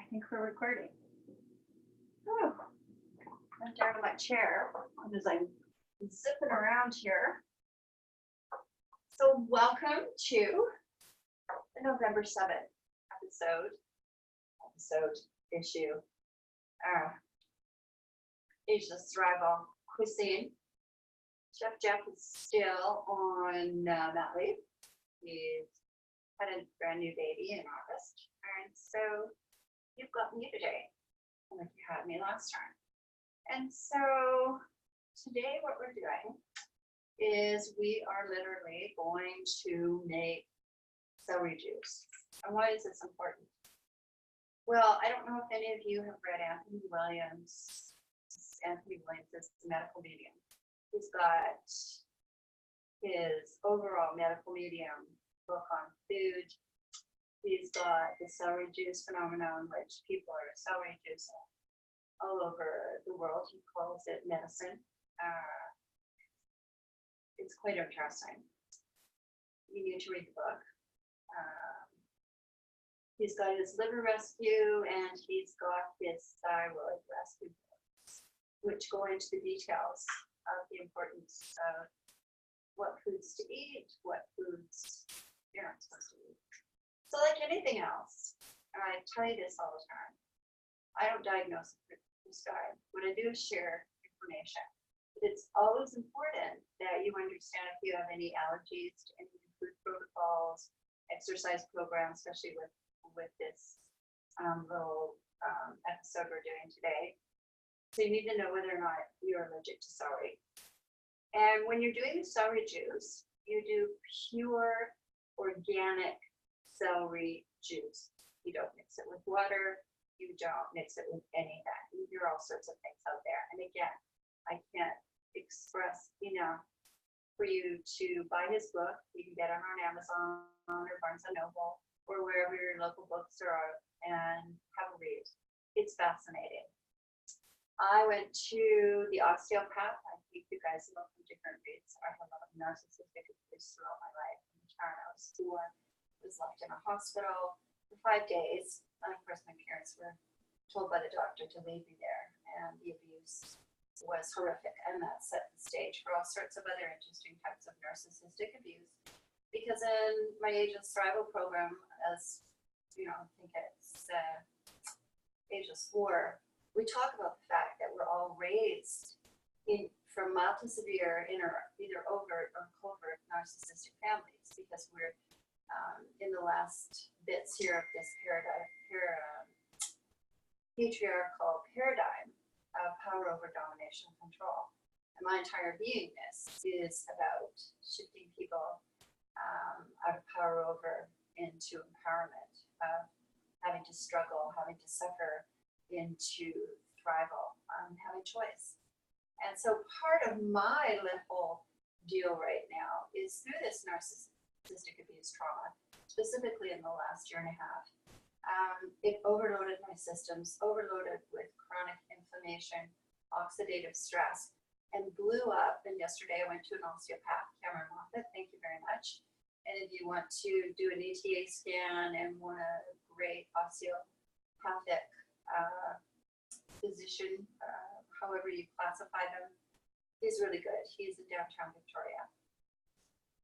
think we're recording. Oh, I'm down in my chair because I'm zipping around here. So welcome to the November 7th issue. AgelessThrival Cuisine. Jeff is still on mat leave. He's had a brand new baby in August. And so you've got me today, like you had me last time. And so today what we're doing is we are literally going to make celery juice. And why is this important? Well, I don't know if any of you have read Anthony Williams. Anthony Williams is the medical medium. He's got his overall medical medium book on food. He's got the celery juice phenomenon, which people are celery juicing all over the world. He calls it medicine. It's quite interesting. You need to read the book. He's got his liver rescue and he's got his thyroid rescue books, which go into the details of the importance of what foods to eat, what foods you're not supposed to eat. So like anything else, and I tell you this all the time, I don't diagnose or prescribe. What I do is share information. But it's always important that you understand if you have any allergies to any food protocols, exercise programs, especially with this little episode we're doing today. So you need to know whether or not you're allergic to celery. And when you're doing celery juice, you do pure organic celery juice. You don't mix it with water. You don't mix it with anything. You hear all sorts of things out there. And again, I can't express enough for you to buy his book. You can get it on Amazon or Barnes & Noble or wherever your local books are and have a read. It's fascinating. I went to the osteopath. I think you guys know from different reads. I have a lot of narcissistic abuse throughout my life. From the time I was 4, was left in a hospital for 5 days. And of course, my parents were told by the doctor to leave me there. And the abuse was horrific. And that set the stage for all sorts of other interesting types of narcissistic abuse. Because in my AgelessThrival program, as you know, I think it's Ageless 4, we talk about the fact that we're all raised from mild to severe in either overt or covert narcissistic families, because we're in the last bits here of this patriarchal paradigm of power over domination and control. And my entire beingness is about shifting people out of power over into empowerment, of having to struggle, having to suffer, into thrival, having choice. And so part of my little deal right now is through this narcissistic abuse trauma, specifically in the last year and a half, it overloaded my systems, overloaded with chronic inflammation, oxidative stress, and blew up. And yesterday I went to an osteopath, Cameron Moffat, thank you very much. And if you want to do an ETA scan and want a great osteopathic physician, however you classify them, he's really good. He's in downtown Victoria.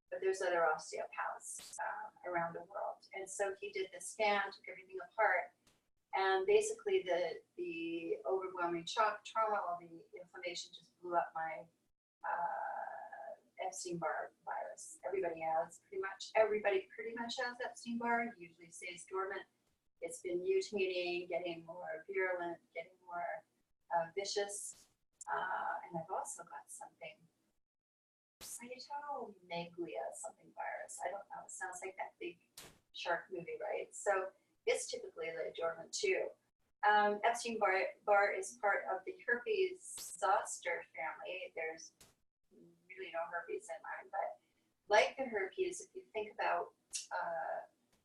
But there's other osteopaths around the world. And so he did the scan, took everything apart, and basically the overwhelming shock, trauma, all the inflammation just blew up my Epstein-Barr virus. Everybody has pretty much has Epstein-Barr, usually stays dormant. It's been mutating, getting more virulent, getting more vicious. And I've also got something, cytomeglia, something virus. I don't know, it sounds like that big shark movie, right? So it's typically like dormant too. Epstein-Barr is part of the herpes zoster family. There's really no herpes in mine, but like the herpes, if you think about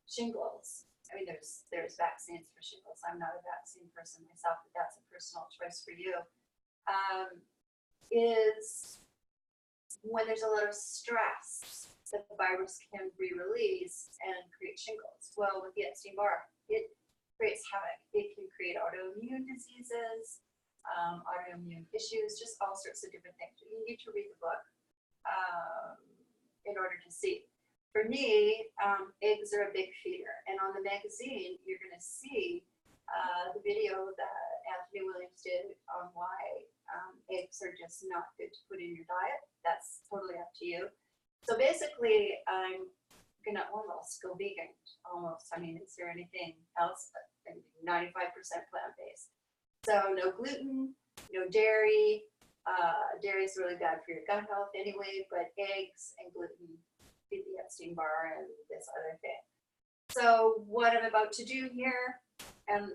shingles, I mean, there's vaccines for shingles. I'm not a vaccine person myself, but that's a personal choice for you. Is when there's a lot of stress, the virus can re-release and create shingles. Well, with the Epstein-Barr, creates havoc. It can create autoimmune diseases, autoimmune issues, just all sorts of different things. You need to read the book in order to see. For me, eggs are a big feeder, and on the magazine, you're going to see the video that Anthony Williams did on why eggs are just not good to put in your diet. That's totally up to you. So basically, I'm going to almost go vegan. Almost. I mean, is there anything else? 95% plant-based. So no gluten, no dairy. Dairy is really bad for your gut health anyway, but eggs and gluten feed the Epstein-Barr and this other thing. So what I'm about to do here, and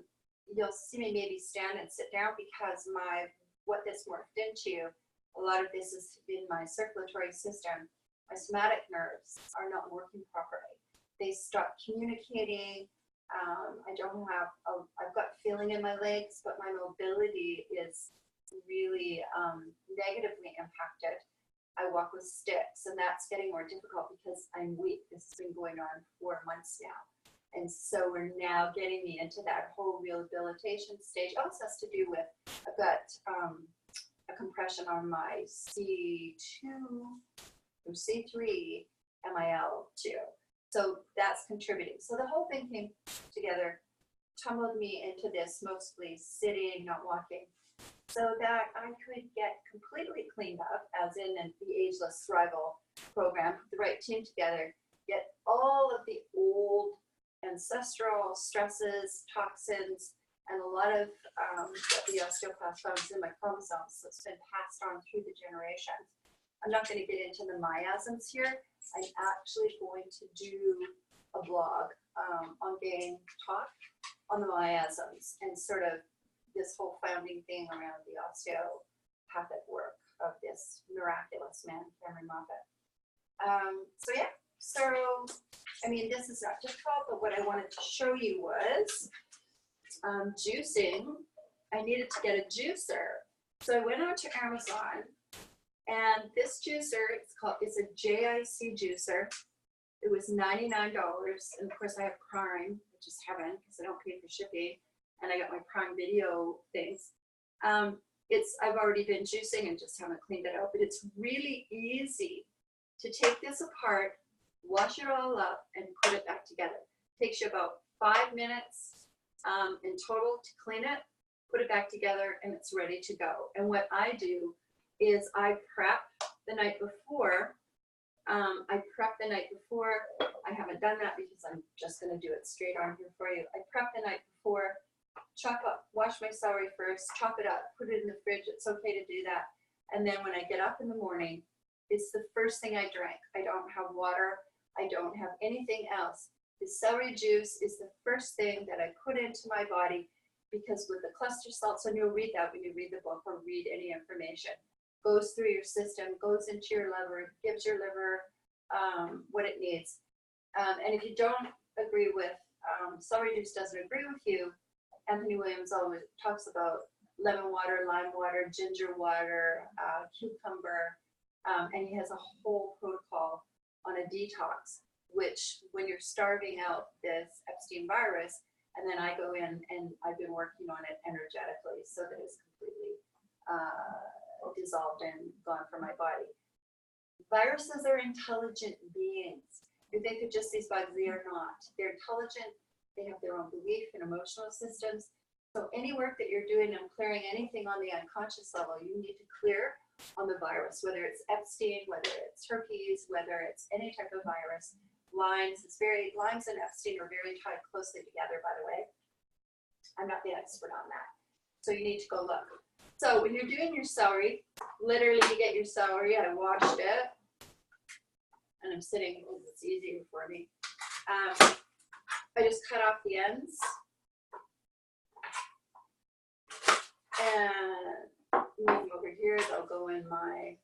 you'll see me maybe stand and sit down because what this morphed into, a lot of this is in my circulatory system. My somatic nerves are not working properly. They stop communicating. I've got feeling in my legs, but my mobility is really negatively impacted. I walk with sticks, and that's getting more difficult because I'm weak. This has been going on 4 months now. And so we're now getting me into that whole rehabilitation stage. It also has to do with, I've got a compression on my C2 or C3 MIL2. So that's contributing. So the whole thing came together, tumbled me into this, mostly sitting, not walking, so that I could get completely cleaned up, as in the AgelessThrival program, put the right team together, get all of the old ancestral stresses, toxins, and a lot of the osteoclast found in my chromosomes that's been passed on through the generations. I'm not going to get into the miasms here. I'm actually going to do a blog on Gang Talk on the miasms and sort of this whole founding thing around the osteopathic work of this miraculous man, Cameron Moffat. I mean, this is not difficult, but what I wanted to show you was juicing. I needed to get a juicer. So I went out to Amazon, and this juicer, it's a JIC juicer. It was $99, and of course I have Prime, which is heaven because I don't pay for shipping. And I got my Prime Video things. I've already been juicing and just haven't cleaned it out, but it's really easy to take this apart, wash it all up, and put it back together. It takes you about 5 minutes in total to clean it, put it back together, and it's ready to go. And what I do is I prep the night before. I haven't done that because I'm just going to do it straight on here for you. I prep the night before, chop up, wash my celery first, chop it up, put it in the fridge. It's okay to do that. And then when I get up in the morning, it's the first thing I drink. I don't have water. I don't have anything else. The celery juice is the first thing that I put into my body, because with the cluster salts, and you'll read that when you read the book or read any information, goes through your system, goes into your liver, gives your liver what it needs. And if you don't agree with, celery juice doesn't agree with you, Anthony Williams always talks about lemon water, lime water, ginger water, cucumber, and he has a whole protocol on a detox, which when you're starving out this Epstein virus, and then I go in and I've been working on it energetically so that it's completely dissolved and gone from my body. Viruses are intelligent beings. You think they're just these bugs, they are not. They're intelligent, they have their own belief and emotional systems. So any work that you're doing on clearing anything on the unconscious level, you need to clear on the virus, whether it's Epstein, whether it's herpes, whether it's any type of virus. Lyme and Epstein are very tied closely together, by the way. I'm not the expert on that. So you need to go look. So when you're doing your celery, literally you get your celery, I washed it, and I'm sitting because it's easier for me. I just cut off the ends and move them over here. They'll go in my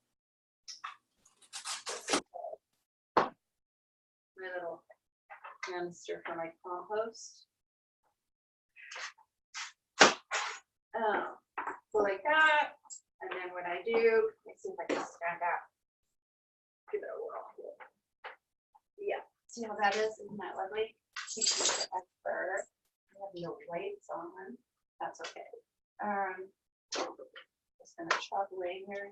little canister for my compost. So like that, and then what I do, let's see if I can stand up. Give it a whirl. Yeah, see how that is? Isn't that lovely? I have no lights on. That's okay. Just gonna chop away here.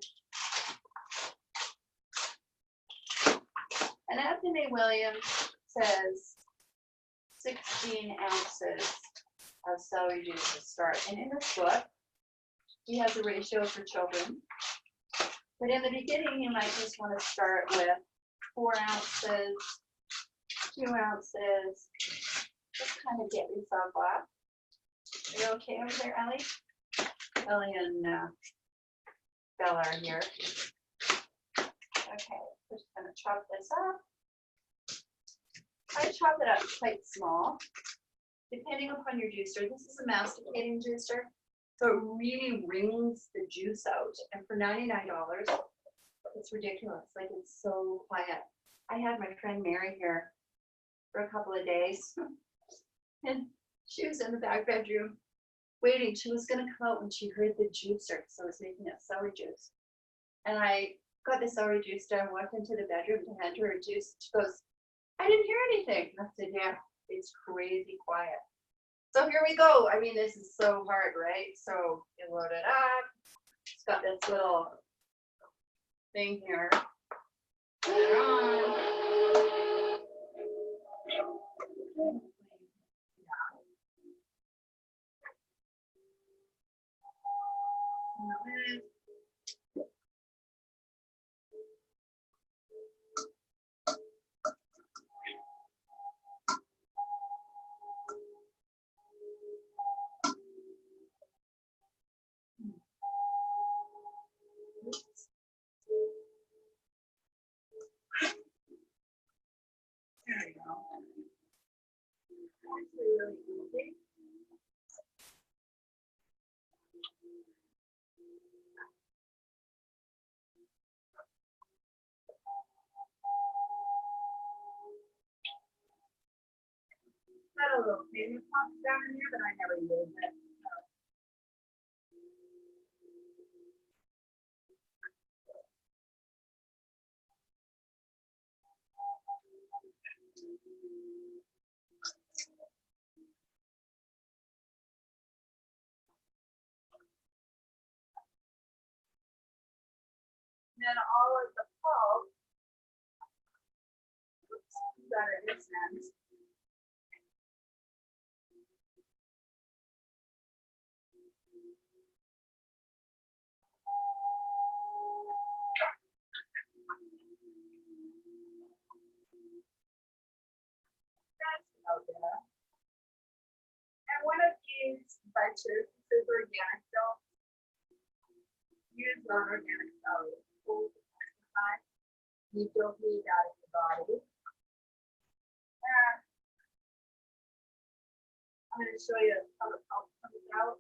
And Anthony Williams says 16 ounces of celery juice to start. And in this book, he has a ratio for children. But in the beginning, you might just want to start with 4 ounces, 2 ounces. Just kind of get yourself up. Are you okay over there, Ellie? Ellie and Bella are here. Okay, we're just going to chop this up. I chop it up quite small, depending upon your juicer. This is a masticating juicer, so it really wrings the juice out. And for $99, it's ridiculous. Like, it's so quiet. I had my friend Mary here for a couple of days, and she was in the back bedroom waiting. She was going to come out when she heard the juicer, so I was making a celery juice. And I got the celery juice down, walked into the bedroom to hand her a juice. She goes, I didn't hear anything. I said, yeah, it's crazy quiet. So here we go. I mean, this is so hard, right? So you load it up. It's got this little thing here. Put it on. There we go. Really easy. Got a little baby pop down in here, but I never used it. Then all of the pulp, got it this end. That's out there. And one of these bunches is organic, don't use non-organic celery. You don't need that in your body. I'm going to show you how the pulp comes out.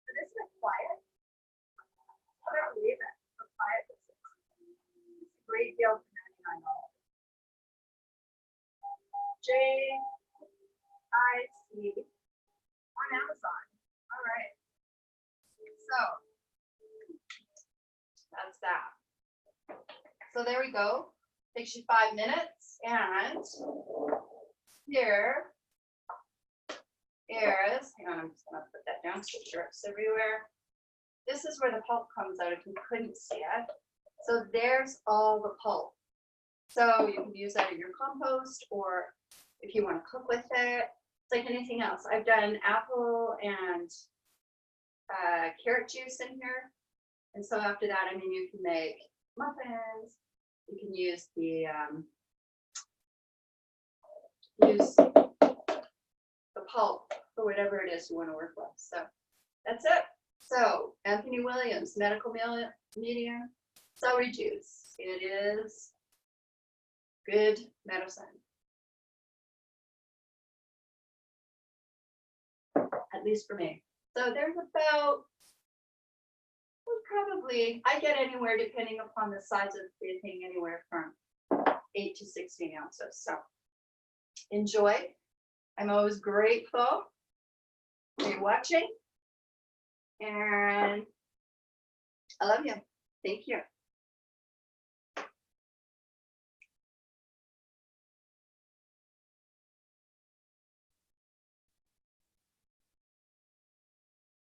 So this is quiet. I don't believe it. How quiet this is. It's a great deal for $99. JIC on Amazon. All right. So that's that. So there we go. Takes you 5 minutes, and here is, hang on, I'm just gonna put that down so it drips everywhere. This is where the pulp comes out if you couldn't see it. So there's all the pulp. So you can use that in your compost, or if you want to cook with it. It's like anything else. I've done apple and carrot juice in here. And so after that, I mean, you can make muffins. You can use the pulp for whatever it is you want to work with. So that's it. So Anthony Williams, medical medium celery juice. It is good medicine. At least for me. So there's about, well, probably, I get anywhere, depending upon the size of the thing, anywhere from 8 to 16 ounces. So enjoy. I'm always grateful for you watching. And I love you. Thank you.